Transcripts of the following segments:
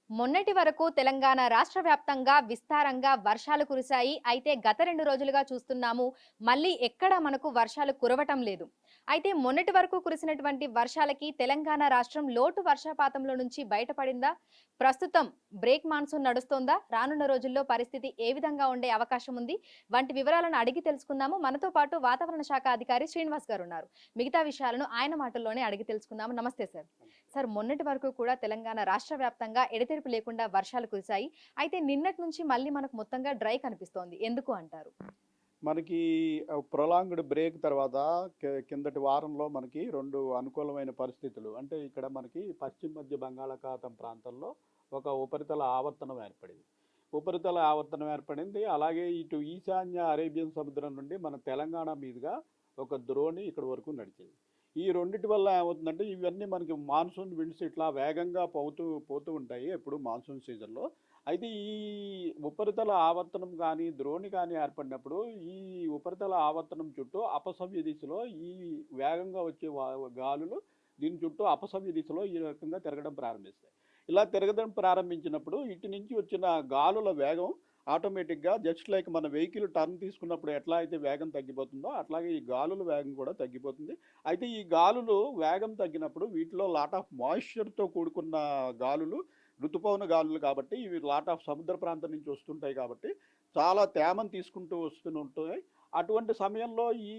మొన్నటి వరకు తెలంగాణ రాష్ట్ర వ్యాప్తంగా విస్తారంగా వర్షాలు కురిశాయి. అయితే గత 2 రోజులుగా చూస్తున్నాము. మళ్ళీ ఎక్కడ మనకు వర్షాలు కురవటం లేదు. అయితే మొన్నటి వరకు కురిసినటువంటి వర్షాలకి తెలంగాణ రాష్ట్రం లోటు వర్షపాతంలో నుంచి బయటపడిందా? ప్రస్తుతం బ్రేక్ మాన్సూన్ నడుస్తోందా? రానున్న రోజుల్లో పరిస్థితి ఏ విధంగా ఉండే అవకాశం ఉంది? వంటి వివరాలను అడిగి తెలుసుకుందాము. మనతో పాటు వాతావరణ శాఖ అధికారి శ్రీనివాస్ గారు ఉన్నారు. మిగతా విషయాలను ఆయన మాటల్లోనే అడిగి తెలుసుకుందాము. నమస్తే సార్. సార్, మొన్నటి వరకు కూడా తెలంగాణ రాష్ట్ర వ్యాప్తంగా ఎడతెరిపి లేకుండా వర్షాలు కురిశాయి. అయితే నిన్నటి నుంచి మళ్ళీ మనకు మొత్తంగా డ్రై కనిపిస్తోంది. ఎందుకు అంటారు? మనకి ప్రొలాంగ్డ్ బ్రేక్ తర్వాత కిందటి వారంలో మనకి 2 అనుకూలమైన పరిస్థితులు. అంటే ఇక్కడ మనకి పశ్చిమ మధ్య బంగాళాఖాతం ప్రాంతంలో ఒక ఉపరితల ఆవర్తనం ఏర్పడింది. ఉపరితల ఆవర్తనం ఏర్పడింది. అలాగే ఇటు ఈశాన్య అరేబియన్ సముద్రం నుండి మన తెలంగాణ మీదుగా ఒక ద్రోణి ఇక్కడి వరకు నడిచింది. ఈ రెండిటి వల్ల ఏమవుతుందంటే ఇవన్నీ మనకి మాన్సూన్ విండ్స్ ఇట్లా వేగంగా పోతూ ఉంటాయి ఎప్పుడు మాన్సూన్ సీజన్లో. అయితే ఈ ఉపరితల ఆవర్తనం కానీ ద్రోణి కానీ ఏర్పడినప్పుడు ఈ ఉపరితల ఆవర్తనం చుట్టూ అపసవ్య దిశలో ఈ వేగంగా వచ్చే గాలులు దీని చుట్టూ అపసవ్య దిశలో ఈ రకంగా తిరగడం ప్రారంభిస్తాయి. ఇలా తిరగడం ప్రారంభించినప్పుడు ఇటు నుంచి వచ్చిన గాలుల వేగం ఆటోమేటిక్గా జస్ట్ లైక్ మన వెహికల్ టర్న్ తీసుకున్నప్పుడు ఎట్లా అయితే వేగం తగ్గిపోతుందో అట్లాగే ఈ గాలుల వేగం కూడా తగ్గిపోతుంది. అయితే ఈ గాలులు వేగం తగ్గినప్పుడు వీటిలో లాట్ ఆఫ్ మాయిశ్చర్తో కూడుకున్న గాలులు ఋతుపవన గాలులు కాబట్టి ఇవి లాట్ ఆఫ్ సముద్ర ప్రాంతం నుంచి వస్తుంటాయి కాబట్టి చాలా తేమను తీసుకుంటూ వస్తుంటాయి. అటువంటి సమయంలో ఈ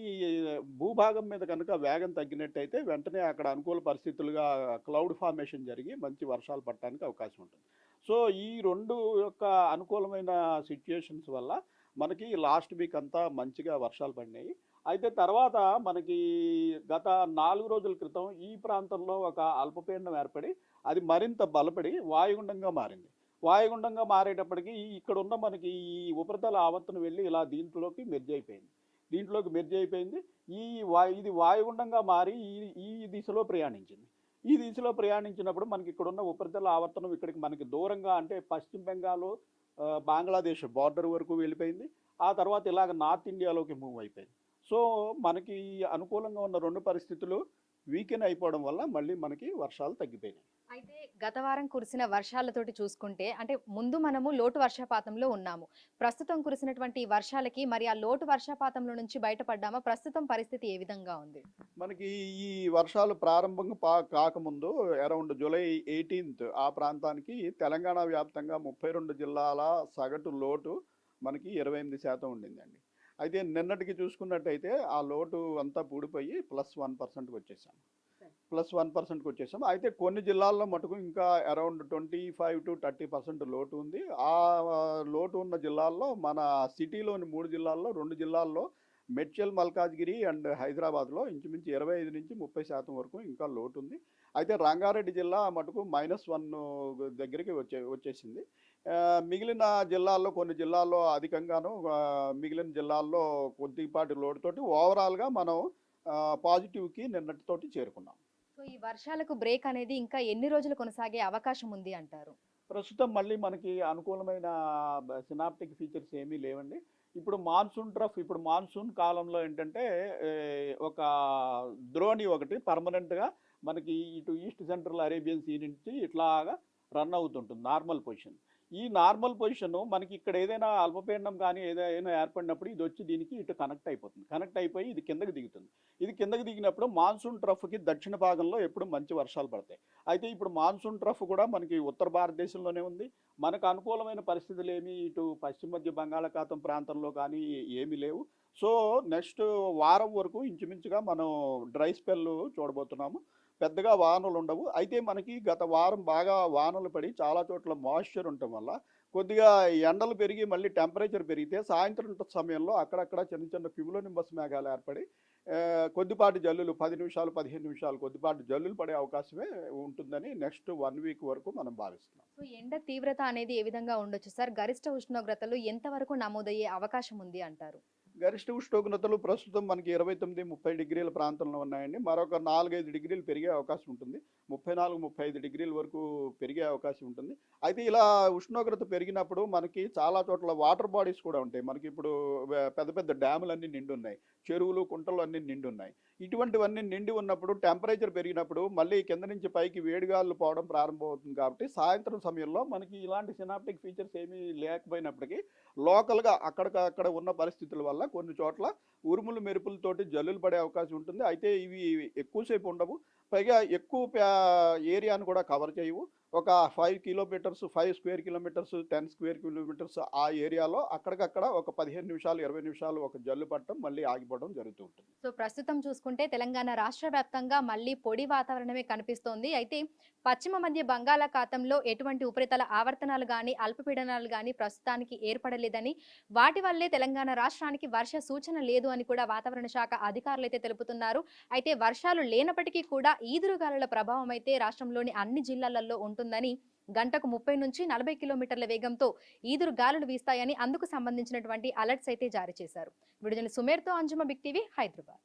భూభాగం మీద కనుక వేగం తగ్గినట్టయితే వెంటనే అక్కడ అనుకూల పరిస్థితులుగా క్లౌడ్ ఫార్మేషన్ జరిగి మంచి వర్షాలు పడటానికి అవకాశం ఉంటుంది. సో ఈ 2 యొక్క అనుకూలమైన సిచ్యుయేషన్స్ వల్ల మనకి లాస్ట్ వీక్ అంతా మంచిగా వర్షాలు పడినాయి. అయితే తర్వాత మనకి గత 4 రోజుల క్రితం ఈ ప్రాంతంలో ఒక అల్పపీడనం ఏర్పడి అది మరింత బలపడి వాయుగుండంగా మారింది. వాయుగుండంగా మారేటప్పటికి ఇక్కడ ఉన్న మనకి ఈ ఉపరితల ఆవర్తనం వెళ్ళి ఇలా దీంట్లోకి మెర్జ్ అయిపోయింది. ఇది వాయుగుండంగా మారి ఈ దిశలో ప్రయాణించింది. ఈ దిశలో ప్రయాణించినప్పుడు మనకి ఇక్కడ ఉన్న ఉపరితల ఆవర్తనం ఇక్కడికి మనకి దూరంగా అంటే పశ్చిమ బెంగాల్ బంగ్లాదేశ్ బార్డర్ వరకు వెళ్ళిపోయింది. ఆ తర్వాత ఇలాగ నార్త్ ఇండియాలోకి మూవ్ అయిపోయింది. సో మనకి అనుకూలంగా ఉన్న 2 పరిస్థితులు వీకెన్ అయిపోవడం వల్ల మళ్ళీ మనకి వర్షాలు తగ్గిపోయినాయి. అయితే గత వారం కురిసిన వర్షాలతోటి చూసుకుంటే అంటే ముందు మనము లోటు వర్షపాతంలో ఉన్నాము. ప్రస్తుతం కురిసినటువంటి ఈ వర్షాలకి మరి ఆ లోటు వర్షపాతంలో నుంచి బయటపడ్డామా? ప్రస్తుతం పరిస్థితి ఏ విధంగా ఉంది? మనకి ఈ వర్షాలు ప్రారంభంగా కాకముందు అరౌండ్ జూలై 18th ఆ ప్రాంతానికి తెలంగాణ వ్యాప్తంగా 32 జిల్లాల సగటు లోటు మనకి 28% ఉండిందండి. అయితే నిన్నటికి చూసుకున్నట్టయితే ఆ లోటు అంతా పూడిపోయి +1%కి వచ్చేసాం. +1%కి వచ్చేసాం. అయితే కొన్ని జిల్లాల్లో మటుకు ఇంకా అరౌండ్ 25-30% లోటు ఉంది. ఆ లోటు ఉన్న జిల్లాల్లో మన సిటీలోని 3 జిల్లాల్లో 2 జిల్లాల్లో మెడ్చల్, మల్కాజ్గిరి అండ్ హైదరాబాద్లో ఇంచుమించు 25-30% వరకు ఇంకా లోటు ఉంది. అయితే రంగారెడ్డి జిల్లా మటుకు -1 దగ్గరికి వచ్చేసింది. మిగిలిన జిల్లాల్లో కొన్ని జిల్లాల్లో అధికంగాను, మిగిలిన జిల్లాల్లో కొద్దిపాటి లోటుతోటి ఓవరాల్గా మనం పాజిటివ్కి నిన్నటితోటి చేరుకున్నాం. సో ఈ వర్షాలకు బ్రేక్ అనేది ఇంకా ఎన్ని రోజులు కొనసాగే అవకాశం ఉంది అంటారు? ప్రస్తుతం మళ్ళీ మనకి అనుకూలమైన సినాప్టిక్ ఫీచర్స్ ఏమీ లేవండి. ఇప్పుడు మాన్సూన్ కాలంలో ఏంటంటే ఒక ద్రోణి ఒకటి పర్మనెంట్గా మనకి ఇటు ఈస్ట్ సెంట్రల్ అరేబియన్ సీ నుంచి ఇట్లాగా రన్ అవుతుంటుంది నార్మల్ పొజిషన్. ఈ నార్మల్ పొజిషన్ మనకి ఇక్కడ ఏదైనా అల్పపీడనం కానీ ఏదైనా ఏర్పడినప్పుడు ఇది వచ్చి దీనికి ఇటు కనెక్ట్ అయిపోయి ఇది కిందకి దిగుతుంది. ఇది కిందకి దిగినప్పుడు మాన్సూన్ ట్రఫ్కి దక్షిణ భాగంలో ఎప్పుడు మంచి వర్షాలు పడతాయి. అయితే ఇప్పుడు మాన్సూన్ ట్రఫ్ కూడా మనకి ఉత్తర భారతదేశంలోనే ఉంది. మనకు అనుకూలమైన పరిస్థితులు ఏమి ఇటు పశ్చిమ మధ్య బంగాళాఖాతం ప్రాంతంలో కానీ ఏమీ లేవు. సో నెక్స్ట్ వారం వరకు ఇంచుమించుగా మనం డ్రై స్పెల్ చూడబోతున్నాము. పెద్దగా వానలు ఉండవు. అయితే మనకి గత వారం బాగా వానలు పడి చాలా చోట్ల మాయిశ్చర్ ఉండటం వల్ల కొద్దిగా ఎండలు పెరిగి మళ్ళీ టెంపరేచర్ పెరిగితే సాయంత్రం సమయంలో అక్కడక్కడ చిన్న చిన్న క్యూములోనింబస్ మేఘాలు ఏర్పడి కొద్దిపాటి జల్లులు 10 నిమిషాలు 15 నిమిషాలు కొద్దిపాటి జల్లులు పడే అవకాశమే ఉంటుందని నెక్స్ట్ 1 వీక్ వరకు మనం భావిస్తున్నాం. సో ఎండ తీవ్రత అనేది ఏ విధంగా ఉండొచ్చు సార్? గరిష్ట ఉష్ణోగ్రతలు ఎంతవరకు నమోదయ్యే అవకాశం ఉంది అంటారు? గరిష్ట ఉష్ణోగ్రతలు ప్రస్తుతం మనకి 29-30 డిగ్రీల ప్రాంతంలో ఉన్నాయండి. మరొక 4-5 డిగ్రీలు పెరిగే అవకాశం ఉంటుంది. 34-35 డిగ్రీల వరకు పెరిగే అవకాశం ఉంటుంది. అయితే ఇలా ఉష్ణోగ్రత పెరిగినప్పుడు మనకి చాలా చోట్ల వాటర్ బాడీస్ కూడా ఉంటాయి. మనకి ఇప్పుడు పెద్ద పెద్ద డ్యాములన్నీ నిండున్నాయి. చెరువులు, కుంటలు అన్నీ నిండున్నాయి. ఇటువంటివన్నీ నిండి ఉన్నప్పుడు టెంపరేచర్ పెరిగినప్పుడు మళ్ళీ కింద నుంచి పైకి వేడిగాలులు పోవడం ప్రారంభమవుతుంది కాబట్టి సాయంత్రం సమయంలో మనకి ఇలాంటి సినాప్టిక్ ఫీచర్స్ ఏమీ లేకపోయినప్పటికీ లోకల్‌గా అక్కడికక్కడ ఉన్న పరిస్థితుల వల్ల కొన్ని చోట్ల ఉరుములు, మెరుపులతోటి జల్లులు పడే అవకాశం ఉంటుంది. అయితే ఇవి ఎక్కువ సేపు ఉండవు. పైగా ఎక్కువ ఏరియాను కూడా కవర్ చేయవు. ఒక 5 kilometres, 5 square kilometres, 10 square kilometres ఆ ఏరియాలో అక్కడికక్కడ ఒక 15 నిమిషాలు, 20 నిమిషాలు ఒక జల్లు పడటం, మళ్ళీ ఆగిపోవడం జరుగుతూ ఉంటుంది. సో ప్రస్తుతం చూసుకుంటే తెలంగాణ రాష్ట్ర వ్యాప్తంగా మళ్ళీ పొడి వాతావరణమే కనిపిస్తోంది. అయితే పశ్చిమ మధ్య బంగాళాఖాతంలో ఎటువంటి ఉపరితల ఆవర్తనాలు గాని, అల్పపీడనాలు గాని ప్రస్తుతానికి ఏర్పడలేదని, వాటి వల్లే తెలంగాణ రాష్ట్రానికి వర్ష సూచన లేదు అని కూడా వాతావరణ శాఖ అధికారులైతే తెలుపుతున్నారు. అయితే వర్షాలు లేనప్పటికీ కూడా ఈదురుగాలుల ప్రభావం అయితే రాష్ట్రంలోని అన్ని జిల్లాలలో ఉంటుందని, గంటకు 30 నుంచి 40 కిలోమీటర్ల వేగంతో ఈదురు గాలులు వీస్తాయని అందుకు సంబంధించినటువంటి అలర్ట్స్ అయితే జారీ చేశారు. విడుదల సుమేర్తో అంజుమ, బిగ్ టీవీ, హైదరాబాద్.